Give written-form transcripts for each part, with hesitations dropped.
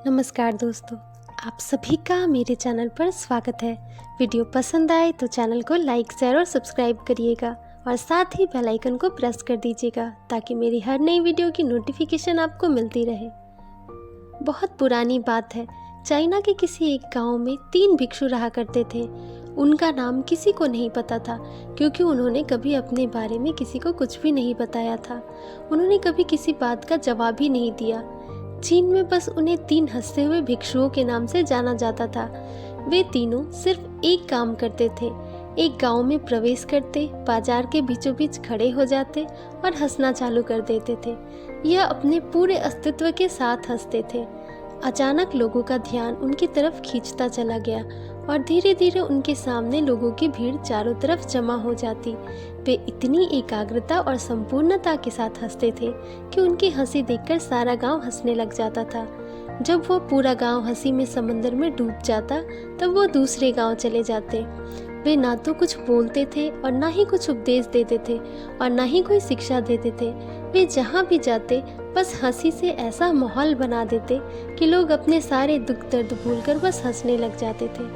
नमस्कार दोस्तों, आप सभी का मेरे चैनल पर स्वागत है। वीडियो पसंद आए तो चैनल को लाइक, शेयर और सब्सक्राइब करिएगा और साथ ही बेल आइकन को प्रेस कर दीजिएगा ताकि मेरी हर नई वीडियो की नोटिफिकेशन आपको मिलती रहे। बहुत पुरानी बात है, चाइना के किसी एक गांव में 3 भिक्षु रहा करते थे। उनका नाम किसी को नहीं पता था क्योंकि उन्होंने कभी अपने बारे में किसी को कुछ भी नहीं बताया था। उन्होंने कभी किसी बात का जवाब ही नहीं दिया। चीन में बस उन्हें 3 हंसते हुए भिक्षुओं के नाम से जाना जाता था। वे तीनों सिर्फ एक काम करते थे, एक गांव में प्रवेश करते, बाजार के बीचों बीच खड़े हो जाते और हंसना चालू कर देते थे। यह अपने पूरे अस्तित्व के साथ हंसते थे। अचानक लोगों का ध्यान उनकी तरफ खींचता चला गया और धीरे धीरे उनके सामने लोगों की भीड़ चारों तरफ जमा हो जाती। वे इतनी एकाग्रता और संपूर्णता के साथ हंसते थे कि उनकी हंसी देखकर सारा गांव हंसने लग जाता था। जब वो पूरा गांव हंसी में समंदर में डूब जाता तब वो दूसरे गांव चले जाते। वे ना तो कुछ बोलते थे और ना ही कुछ उपदेश देते थे और ना ही कोई शिक्षा देते थे। वे जहाँ भी जाते बस हंसी से ऐसा माहौल बना देते कि लोग अपने सारे दुख दर्द भूलकर बस हंसने लग जाते थे।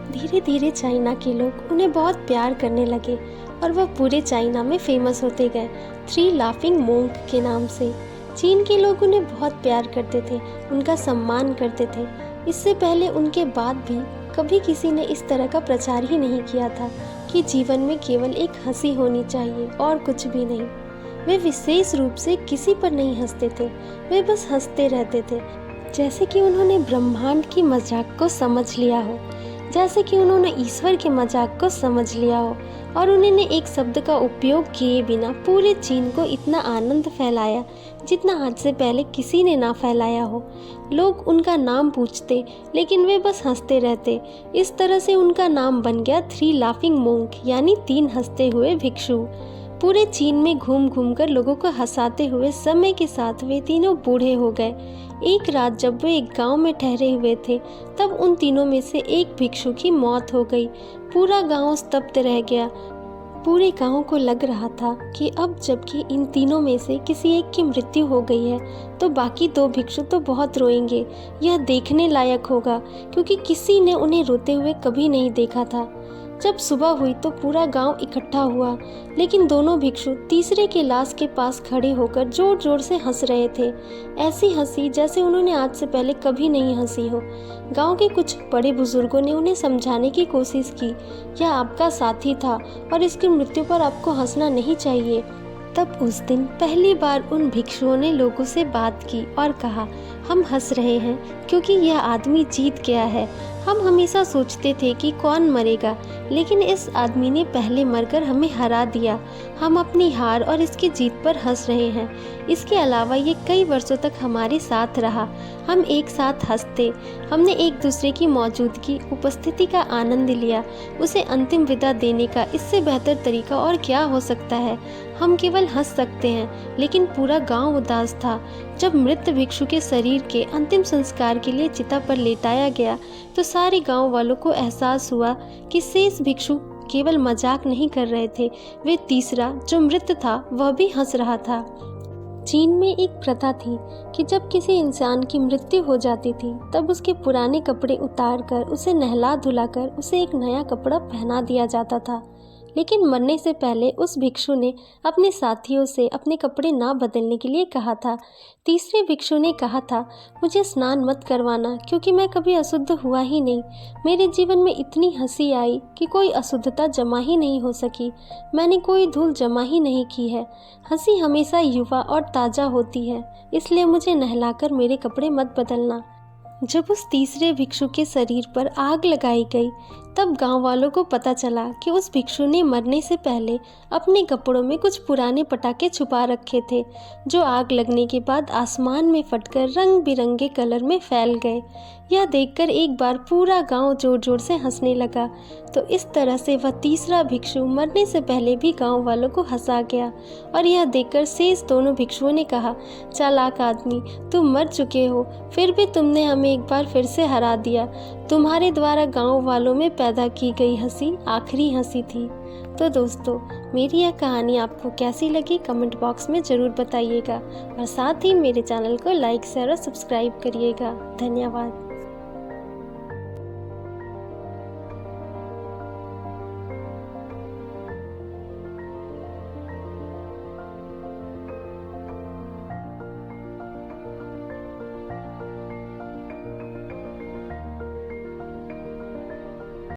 धीरे धीरे चाइना के लोग उन्हें बहुत प्यार करने लगे और वह पूरे चाइना में फेमस होते गए 3 लाफिंग मोंक के नाम से। चीन के लोग उन्हें बहुत प्यार करते थे, उनका सम्मान करते थे। इससे पहले उनके बाद भी कभी किसी ने इस तरह का प्रचार ही नहीं किया था कि जीवन में केवल एक हंसी होनी चाहिए और कुछ भी नहीं। वे विशेष रूप से किसी पर नहीं हंसते थे, वे बस हंसते रहते थे, जैसे कि उन्होंने ब्रह्मांड की मजाक को समझ लिया हो, जैसे कि उन्होंने ईश्वर के मजाक को समझ लिया हो। और उन्होंने एक शब्द का उपयोग किए बिना पूरे चीन को इतना आनंद फैलाया जितना आज से पहले किसी ने ना फैलाया हो। लोग उनका नाम पूछते लेकिन वे बस हंसते रहते। इस तरह से उनका नाम बन गया 3 लाफिंग मोंक, यानी 3 हंसते हुए भिक्षु। पूरे चीन में घूम घूम कर लोगों को हंसाते हुए समय के साथ वे तीनों बूढ़े हो गए। एक रात जब वे एक गांव में ठहरे हुए थे तब उन तीनों में से एक भिक्षु की मौत हो गई। पूरा गांव स्तब्ध रह गया। पूरे गांव को लग रहा था कि अब जबकि इन तीनों में से किसी एक की मृत्यु हो गई है तो बाकी 2 भिक्षु तो बहुत रोएंगे। यह देखने लायक होगा क्योंकि किसी ने उन्हें रोते हुए कभी नहीं देखा था। जब सुबह हुई तो पूरा गांव इकट्ठा हुआ, लेकिन दोनों भिक्षु तीसरे के लाश के पास खड़े होकर जोर जोर से हंस रहे थे। ऐसी हंसी जैसे उन्होंने आज से पहले कभी नहीं हंसी हो। गांव के कुछ बड़े बुजुर्गों ने उन्हें समझाने की कोशिश की, यह आपका साथी था और इसकी मृत्यु पर आपको हंसना नहीं चाहिए। तब उस दिन पहली बार उन भिक्षुओं ने लोगों से बात की और कहा, हम हंस रहे हैं क्योंकि यह आदमी जीत गया है। हम हमेशा सोचते थे कि कौन मरेगा, लेकिन इस आदमी ने पहले मरकर हमें हरा दिया। हम अपनी हार और इसकी जीत पर हंस रहे हैं। इसके अलावा ये कई वर्षों तक हमारे साथ रहा। हम एक साथ हंसते, हमने एक दूसरे की मौजूदगी, उपस्थिति का आनंद लिया। उसे अंतिम विदा देने का इससे बेहतर तरीका और क्या हो सकता है। हम केवल हंस सकते हैं, लेकिन पूरा गांव उदास था। जब मृत भिक्षु के शरीर के अंतिम संस्कार के लिए चिता पर लेटाया गया तो सारे गांव वालों को एहसास हुआ कि शेष भिक्षु केवल मजाक नहीं कर रहे थे, वे तीसरा जो मृत था वह भी हंस रहा था। चीन में एक प्रथा थी कि जब किसी इंसान की मृत्यु हो जाती थी तब उसके पुराने कपड़े उतार कर उसे नहला धुलाकर उसे एक नया कपड़ा पहना दिया जाता था। लेकिन मरने से पहले उस भिक्षु ने अपने साथियों से अपने कपड़े ना बदलने के लिए कहा था। तीसरे भिक्षु ने कहा था, मुझे स्नान मत करवाना क्योंकि मैं कभी अशुद्ध हुआ ही नहीं। मेरे जीवन में इतनी हंसी आई कि कोई अशुद्धता जमा ही नहीं हो सकी। मैंने कोई धूल जमा ही नहीं की है। हंसी हमेशा युवा और ताज़ा होती है, इसलिए मुझे नहलाकर मेरे कपड़े मत बदलना। जब उस तीसरे भिक्षु के शरीर पर आग लगाई गई तब गांव वालों को पता चला कि उस भिक्षु ने मरने से पहले अपने कपड़ों में कुछ पुराने पटाखे छुपा रखे थे, जो आग लगने के बाद आसमान में फटकर रंग बिरंगे कलर में फैल गए। यह देखकर एक बार पूरा गांव जोर जोर से हंसने लगा। तो इस तरह से वह तीसरा भिक्षु मरने से पहले भी गांव वालों को हंसा गया। और यह देखकर शेष दोनों भिक्षुओं ने कहा, चालाक आदमी, तुम मर चुके हो, फिर भी तुमने हमें एक बार फिर से हरा दिया। तुम्हारे द्वारा गांव वालों में ज़्यादा की गई हंसी आखिरी हंसी थी। तो दोस्तों, मेरी यह कहानी आपको कैसी लगी कमेंट बॉक्स में ज़रूर बताइएगा और साथ ही मेरे चैनल को लाइक शेयर और सब्सक्राइब करिएगा। धन्यवाद।